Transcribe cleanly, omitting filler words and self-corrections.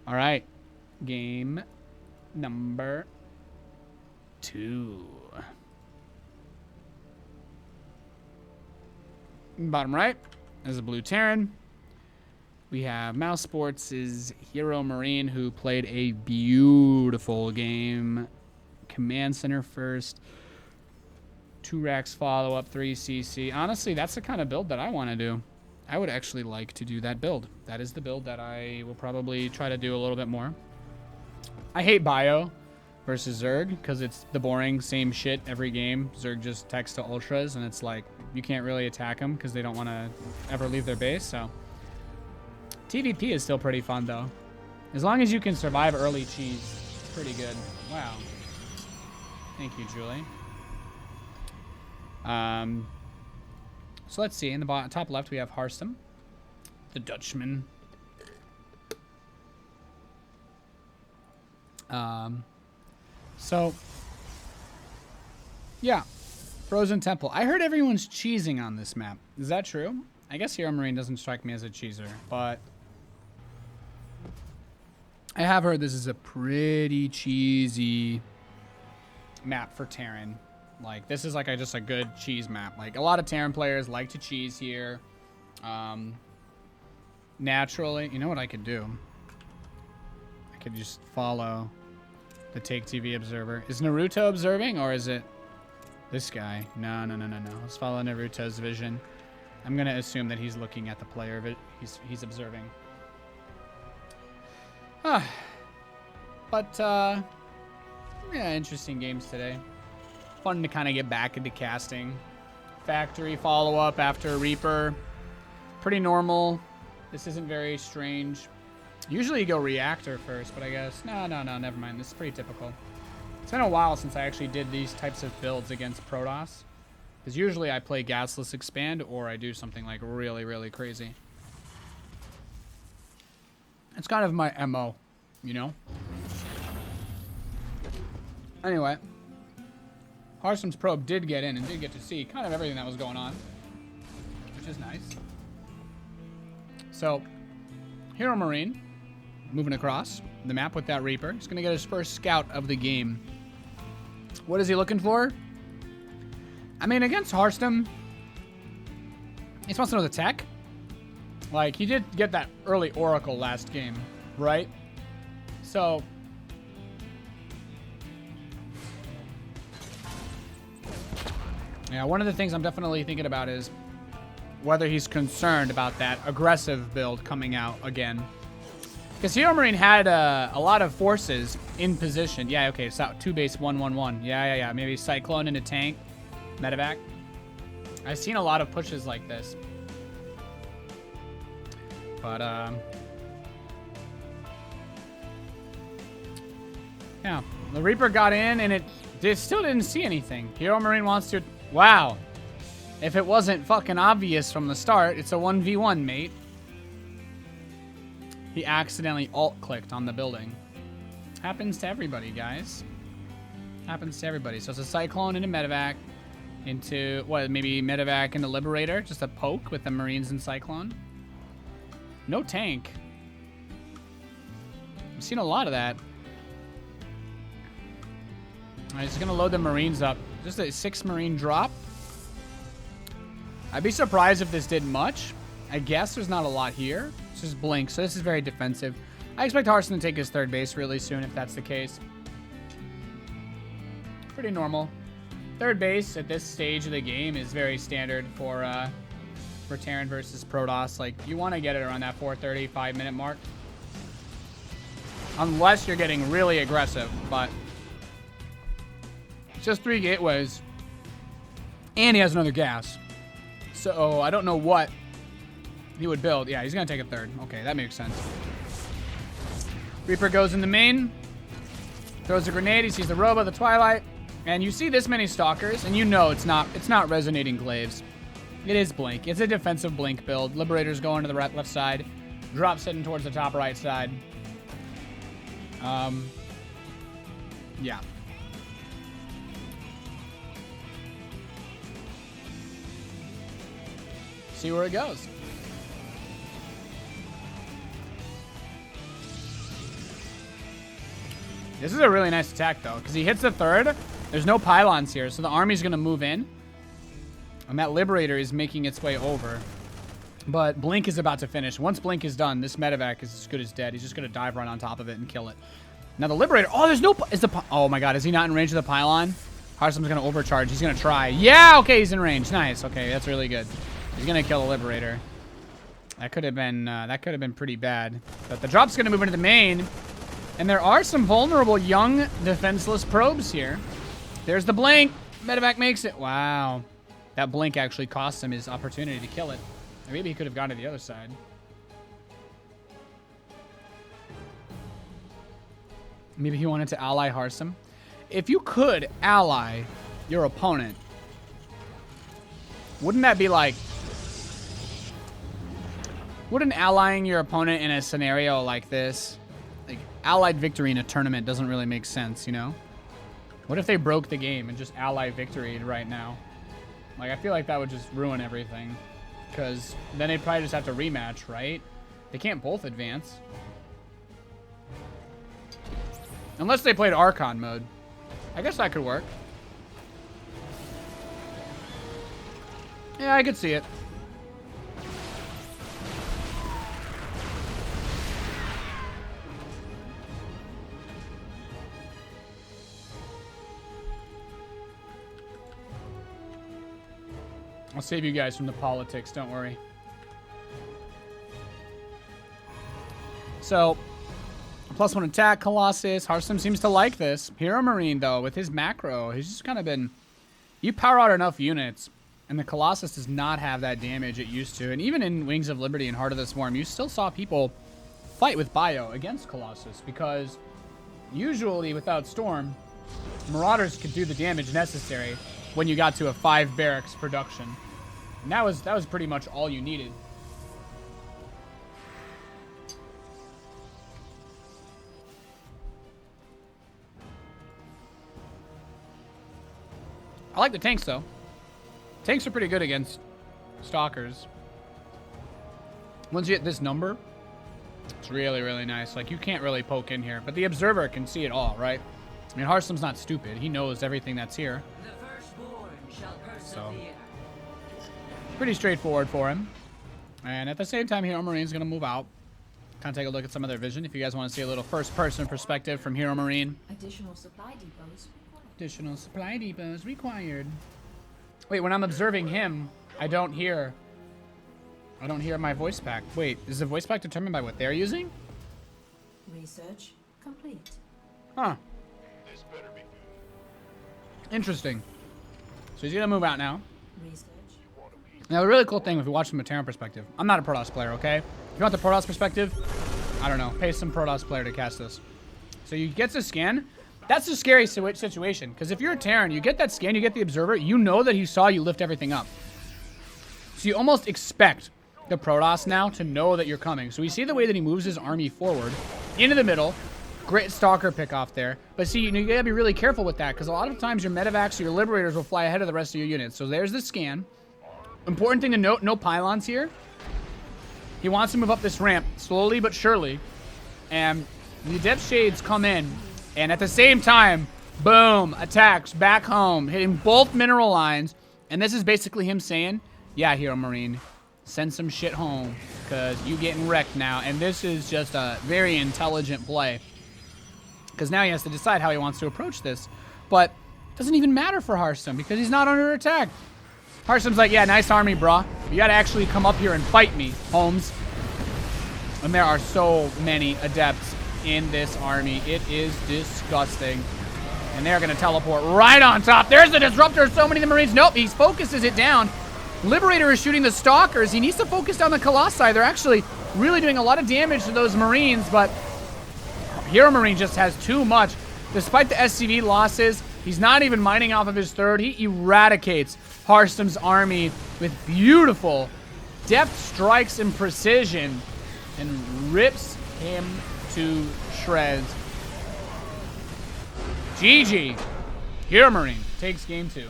All right. Game number 2. Bottom right is a blue Terran. We have Mouse Sports' Heromarine, who played a beautiful game. Command Center first. 2 racks follow-up, 3 CC. Honestly, that's the kind of build that I want to do. I would actually like to do that build. That is the build that I will probably try to do a little bit more. I hate Bio versus Zerg because it's the boring same shit every game. Zerg just techs to ultras, and it's like you can't really attack them because they don't want to ever leave their base. So TVP is still pretty fun, though. As long as you can survive early cheese, it's pretty good. Wow. Thank you, Julie. So let's see. In the top left, we have Harstem, the Dutchman. So, yeah. Frozen Temple. I heard everyone's cheesing on this map. Is that true? I guess Heromarine doesn't strike me as a cheeser, but I have heard this is a pretty cheesy map for Terran. Like, this is like just a good cheese map. Like, a lot of Terran players like to cheese here. Naturally, you know what I could do? I could just follow the TakeTV observer. Is Naruto observing, or is it this guy? No. Let's follow Naruto's vision. I'm going to assume that he's looking at the player. He's observing. But, yeah, interesting games today. Fun to kind of get back into casting. Factory follow-up after Reaper. Pretty normal. This isn't very strange. Usually you go Reactor first, but I guess... No, never mind. This is pretty typical. It's been a while since I actually did these types of builds against Protoss. Because usually I play Gasless Expand, or I do something like really, really crazy. It's kind of my MO, you know? Anyway... Harstem's probe did get in and did get to see kind of everything that was going on, which is nice. So, Heromarine, moving across the map with that Reaper. He's going to get his first scout of the game. What is he looking for? I mean, against Harstem, he just wants to know the tech. Like, he did get that early Oracle last game, right? So... yeah, one of the things I'm definitely thinking about is whether he's concerned about that aggressive build coming out again. Because Heromarine had a lot of forces in position. Yeah, okay, so 2 base 1-1-1. Yeah. Maybe Cyclone into tank, medevac. I've seen a lot of pushes like this. But, yeah, the Reaper got in and it still didn't see anything. Heromarine wants to... Wow. If it wasn't fucking obvious from the start, it's a 1v1, mate. He accidentally alt-clicked on the building. Happens to everybody, guys. Happens to everybody. So it's a Cyclone into medevac. Into, what, maybe medevac into Liberator? Just a poke with the Marines and Cyclone. No tank. I've seen a lot of that. Alright, he's gonna load the Marines up. Just a 6 Marine drop. I'd be surprised if this did much. I guess there's not a lot here. It's just blink, so this is very defensive. I expect Harstem to take his 3rd base really soon if that's the case. Pretty normal. 3rd base at this stage of the game is very standard for Terran versus Protoss. Like, you want to get it around that 4:30, 5-minute mark. Unless you're getting really aggressive, but... just 3 gateways. And he has another gas. So, I don't know what he would build. Yeah, he's going to take a 3rd. Okay, that makes sense. Reaper goes in the main. Throws a grenade. He sees the Robo, the Twilight. And you see this many Stalkers, and you know it's not resonating Glaives. It is Blink. It's a defensive Blink build. Liberator's going to the left side. Drop sitting towards the top right side. Yeah. See where it goes. This is a really nice attack, though, because he hits the third. There's no pylons here, so the army's going to move in. And that Liberator is making its way over. But Blink is about to finish. Once Blink is done, this medevac is as good as dead. He's just going to dive right on top of it and kill it. Now the Liberator... Oh, there's no... Oh, my God. Is he not in range of the pylon? Harstem's going to overcharge. He's going to try. Yeah, okay, he's in range. Nice. Okay, that's really good. He's going to kill the Liberator. That could have been pretty bad. But the drop's going to move into the main. And there are some vulnerable young defenseless probes here. There's the Blink. Medevac makes it. Wow. That Blink actually cost him his opportunity to kill it. Or maybe he could have gone to the other side. Maybe he wanted to ally Harstem. If you could ally your opponent, wouldn't that be like... Wouldn't allying your opponent in a scenario like this... Like, allied victory in a tournament doesn't really make sense, you know? What if they broke the game and just ally victory right now? Like, I feel like that would just ruin everything. Because then they'd probably just have to rematch, right? They can't both advance. Unless they played Archon mode. I guess that could work. Yeah, I could see it. I'll save you guys from the politics, don't worry. So, +1 attack, Colossus. Harstem seems to like this. Heromarine, though, with his macro, he's just kind of been... You power out enough units, and the Colossus does not have that damage it used to. And even in Wings of Liberty and Heart of the Swarm, you still saw people fight with Bio against Colossus, because usually without Storm, Marauders could do the damage necessary when you got to a 5 barracks production. And that was pretty much all you needed. I like the tanks, though. Tanks are pretty good against Stalkers. Once you hit this number, it's really, really nice. Like, you can't really poke in here, but the Observer can see it all, right? I mean, Harstem's not stupid. He knows everything that's here. So, pretty straightforward for him. And at the same time, Heromarine's going to move out. Kind of take a look at some of their vision if you guys want to see a little first-person perspective from Heromarine. Additional supply depots required. Additional supply depots required. Wait, when I'm observing him, I don't hear my voice pack. Wait, is the voice pack determined by what they're using? Research complete. Huh. Interesting. So he's going to move out now. Research. Now, the really cool thing, if you watch from a Terran perspective, I'm not a Protoss player, okay? If you want the Protoss perspective, I don't know, pay some Protoss player to cast this. So you get the scan. That's a scary situation, because if you're a Terran, you get that scan, you get the Observer, you know that he saw you lift everything up. So you almost expect the Protoss now to know that you're coming. So we see the way that he moves his army forward, into the middle. Great Stalker pick off there. But see, you gotta be really careful with that, because a lot of times your medevacs or your Liberators will fly ahead of the rest of your units. So there's the scan. Important thing to note, no pylons here. He wants to move up this ramp slowly but surely. And the Depth Shades come in. And at the same time, boom, attacks back home, hitting both mineral lines. And this is basically him saying, yeah, Heromarine, send some shit home, because you getting wrecked now. And this is just a very intelligent play, because now he has to decide how he wants to approach this. But it doesn't even matter for Harstem, because he's not under attack. Harstem's like, yeah, nice army, brah. You gotta actually come up here and fight me, Holmes. And there are so many adepts in this army. It is disgusting. And they're gonna teleport right on top. There's the Disruptor. So many of the Marines. Nope, he focuses it down. Liberator is shooting the Stalkers. He needs to focus down the Colossi. They're actually really doing a lot of damage to those Marines, but Heromarine just has too much. Despite the SCV losses, he's not even mining off of his third. He eradicates Harstem's army with beautiful depth strikes and precision and rips him to shreds. GG. Heromarine takes game 2.